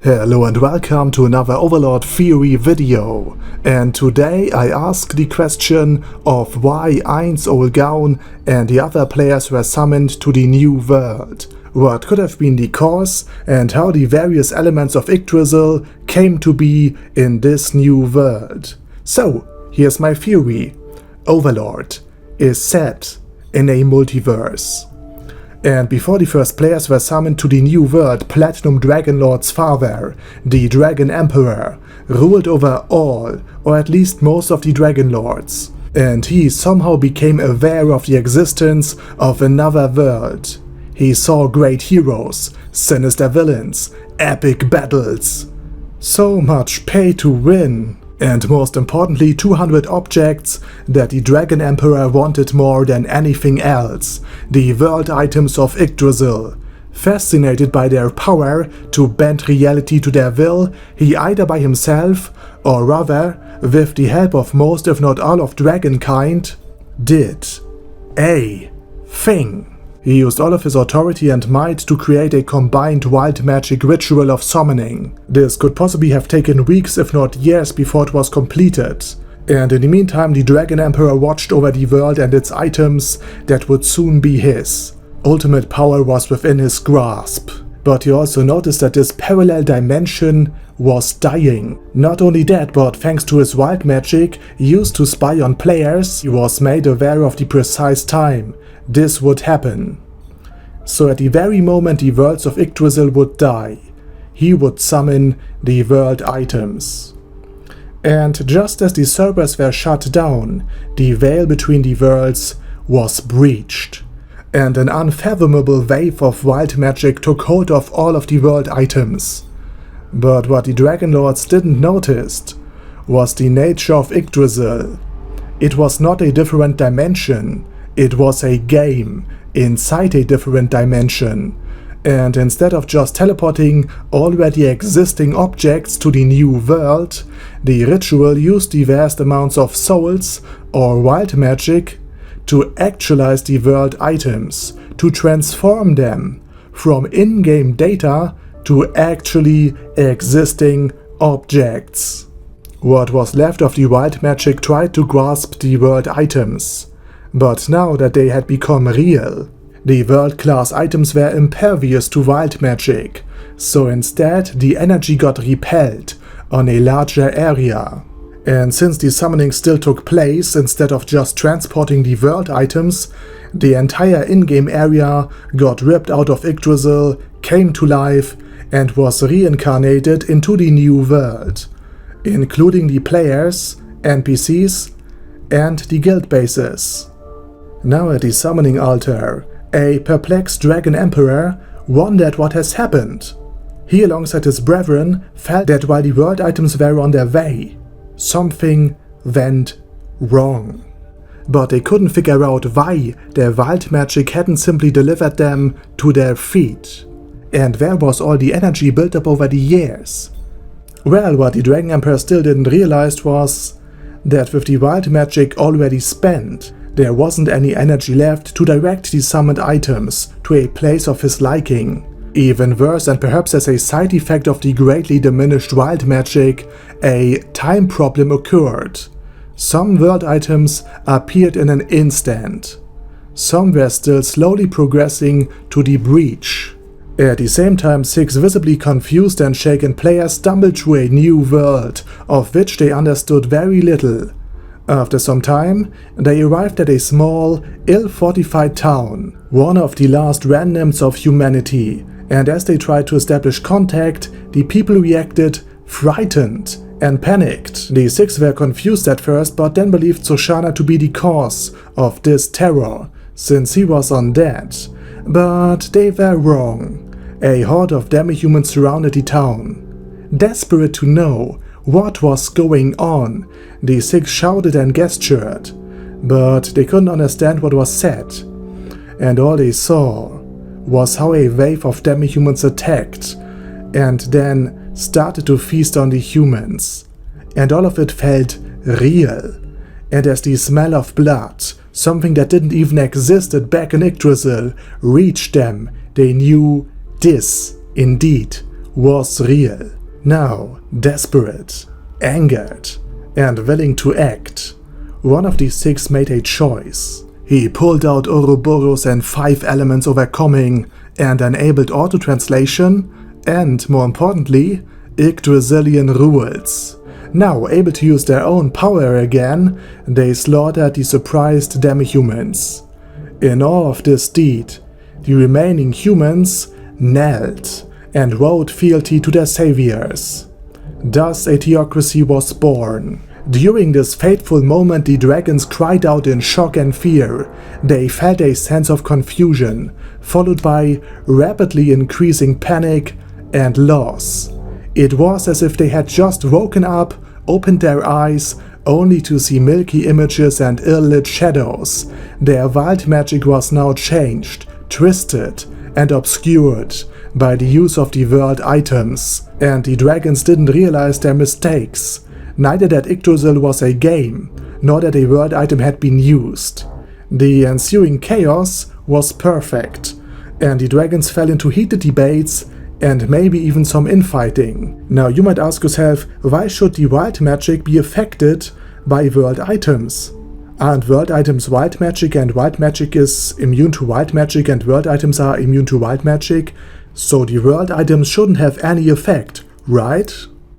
Hello and welcome to another Overlord theory video, and today I ask the question of why Ainz, and the other players were summoned to the new world, what could have been the cause, and how the various elements of Yggdrasil came to be in this new world. So, here's my theory. Overlord is set in a multiverse. And before the first players were summoned to the new world, Platinum Dragonlord's father, the Dragon Emperor, ruled over all, or at least most of the Dragonlords. And he somehow became aware of the existence of another world. He saw great heroes, sinister villains, epic battles. So much pay to win. And most importantly, 200 objects that the Dragon Emperor wanted more than anything else, the world items of Yggdrasil. Fascinated by their power to bend reality to their will, he either by himself, or rather, with the help of most if not all of dragonkind, did a thing. He used all of his authority and might to create a combined wild magic ritual of summoning. This could possibly have taken weeks if not years before it was completed. And in the meantime, the Dragon Emperor watched over the world and its items that would soon be his. Ultimate power was within his grasp. But he also noticed that this parallel dimension was dying. Not only that, but thanks to his wild magic used to spy on players, he was made aware of the precise time this would happen. So at the very moment the worlds of Yggdrasil would die, he would summon the world items. And just as the servers were shut down, the veil between the worlds was breached, and an unfathomable wave of wild magic took hold of all of the world items. But what the Dragonlords didn't notice was the nature of Yggdrasil. It was not a different dimension. It was a game inside a different dimension, and instead of just teleporting already existing objects to the new world, the ritual used the vast amounts of souls or wild magic to actualize the world items, to transform them from in-game data to actually existing objects. What was left of the wild magic tried to grasp the world items. But now that they had become real, the world-class items were impervious to wild magic, so instead the energy got repelled on a larger area. And since the summoning still took place instead of just transporting the world items, the entire in-game area got ripped out of Yggdrasil, came to life, and was reincarnated into the new world, including the players, NPCs, and the guild bases. Now at the summoning altar, a perplexed Dragon Emperor wondered what has happened. He alongside his brethren felt that while the world items were on their way, something went wrong. But they couldn't figure out why their wild magic hadn't simply delivered them to their feet. And where was all the energy built up over the years? Well, what the Dragon Emperor still didn't realize was that with the wild magic already spent, there wasn't any energy left to direct the summoned items to a place of his liking. Even worse, and perhaps as a side effect of the greatly diminished wild magic, a time problem occurred. Some world items appeared in an instant. Some were still slowly progressing to the breach. At the same time, 6 visibly confused and shaken players stumbled through a new world, of which they understood very little. After some time, they arrived at a small, ill-fortified town, one of the last remnants of humanity, and as they tried to establish contact, the people reacted frightened and panicked. The 6 were confused at first, but then believed Soshana to be the cause of this terror, since he was undead. But they were wrong. A horde of demi-humans surrounded the town. Desperate to know what was going on, the 6 shouted and gestured, but they couldn't understand what was said. And all they saw was how a wave of demi-humans attacked, and then started to feast on the humans. And all of it felt real. And as the smell of blood, something that didn't even exist back in Yggdrasil, reached them, they knew this, indeed, was real. Now, desperate, angered, and willing to act, one of the six made a choice. He pulled out Ouroboros and 5 elements overcoming and enabled auto-translation and, more importantly, Yggdrasilian rules. Now able to use their own power again, they slaughtered the surprised demi-humans. In awe of this deed, the remaining humans knelt and vowed fealty to their saviors. Thus a theocracy was born. During this fateful moment, the dragons cried out in shock and fear. They felt a sense of confusion, followed by rapidly increasing panic and loss. It was as if they had just woken up, opened their eyes, only to see milky images and ill-lit shadows. Their wild magic was now changed, twisted, and obscured by the use of the world items, and the dragons didn't realize their mistakes. Neither that Yggdrasil was a game, nor that a world item had been used. The ensuing chaos was perfect, and the dragons fell into heated debates and maybe even some infighting. Now you might ask yourself, why should the wild magic be affected by world items? Aren't world items wild magic, and wild magic is immune to wild magic, and world items are immune to wild magic? So the world items shouldn't have any effect, right?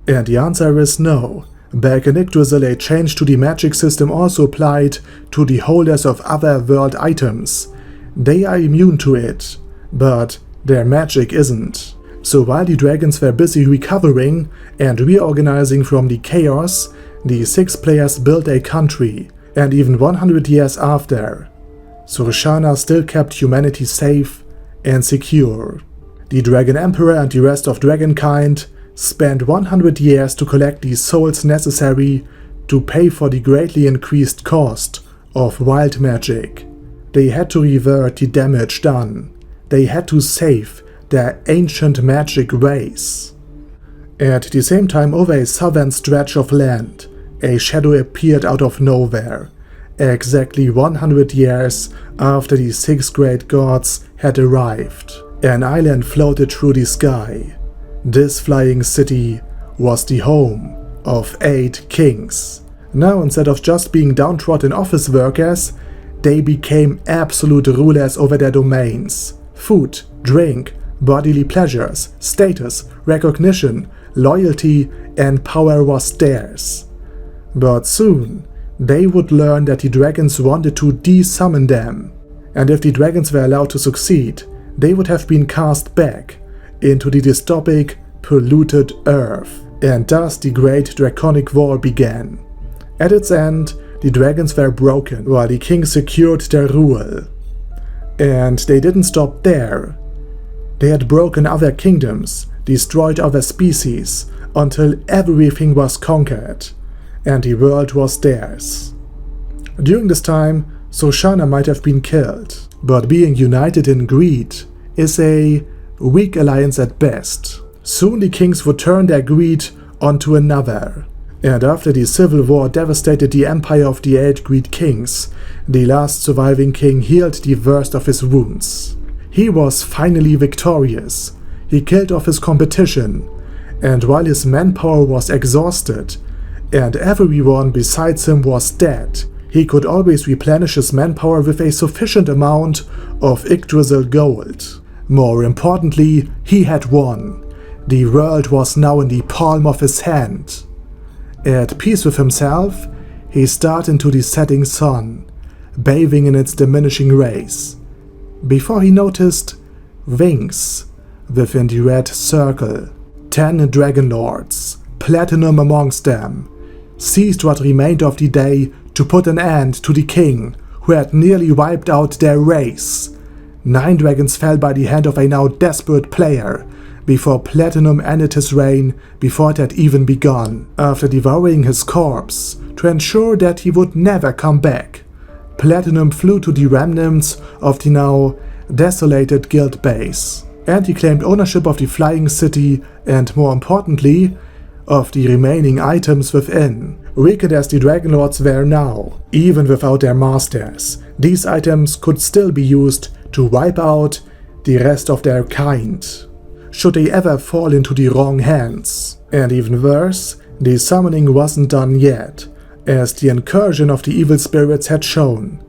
And the answer is no. Back in Yggdrasil, a change to the magic system also applied to the holders of other world items. They are immune to it, but their magic isn't. So while the dragons were busy recovering and reorganizing from the chaos, the 6 players built a country, and even 100 years after, Surshana still kept humanity safe and secure. The Dragon Emperor and the rest of dragonkind spent 100 years to collect the souls necessary to pay for the greatly increased cost of wild magic. They had to revert the damage done. They had to save their ancient magic race. At the same time, over a southern stretch of land, a shadow appeared out of nowhere, exactly 100 years after the 6 great gods had arrived. An island floated through the sky. This flying city was the home of 8 kings. Now, instead of just being downtrodden office workers, they became absolute rulers over their domains. Food, drink, bodily pleasures, status, recognition, loyalty, and power was theirs. But soon, they would learn that the dragons wanted to de-summon them, and if the dragons were allowed to succeed, they would have been cast back into the dystopic, polluted earth, and thus the Great Draconic War began. At its end, the dragons were broken, while the kings secured their rule. And they didn't stop there. They had broken other kingdoms, destroyed other species, until everything was conquered, and the world was theirs. During this time, Surshana might have been killed, but being united in greed is a weak alliance at best. Soon the kings would turn their greed onto another, and after the civil war devastated the empire of the 8 great kings, the last surviving king healed the worst of his wounds. He was finally victorious. He killed off his competition, and while his manpower was exhausted, and everyone besides him was dead, he could always replenish his manpower with a sufficient amount of Yggdrasil gold. More importantly, he had won. The world was now in the palm of his hand. At peace with himself, he stared into the setting sun, bathing in its diminishing rays, before he noticed wings within the red circle. 10 dragon lords, Platinum amongst them, seized what remained of the day to put an end to the king who had nearly wiped out their race. 9 dragons fell by the hand of a now desperate player, before Platinum ended his reign before it had even begun. After devouring his corpse to ensure that he would never come back, Platinum flew to the remnants of the now desolated guild base, and he claimed ownership of the flying city and, more importantly, of the remaining items within. Weakened as the Dragon Lords were now, even without their masters, these items could still be used to wipe out the rest of their kind. should they ever fall into the wrong hands. And even worse, the summoning wasn't done yet, as the incursion of the evil spirits had shown.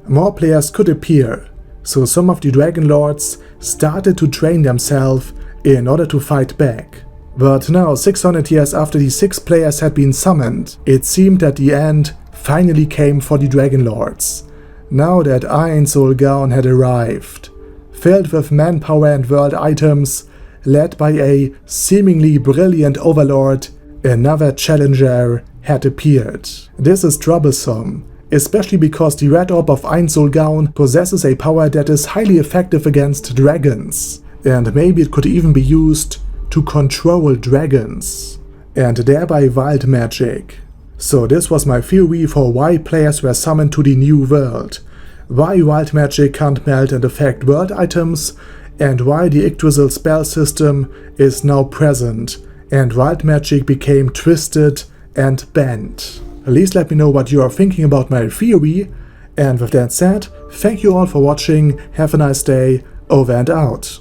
More players could appear, so some of the Dragon Lords started to train themselves in order to fight back. But now, 600 years after the 6 players had been summoned, it seemed that the end finally came for the Dragon Lords. Now that Ainz had arrived, filled with manpower and world items, led by a seemingly brilliant Overlord, another challenger had appeared. This is troublesome, especially because the Red Orb of Ainz possesses a power that is highly effective against dragons, and maybe it could even be used to control dragons, and thereby wild magic. So this was my theory for why players were summoned to the new world, why wild magic can't melt and affect world items, and why the Yggdrasil spell system is now present, and wild magic became twisted and bent. Please let me know what you are thinking about my theory, and with that said, thank you all for watching, have a nice day, over and out.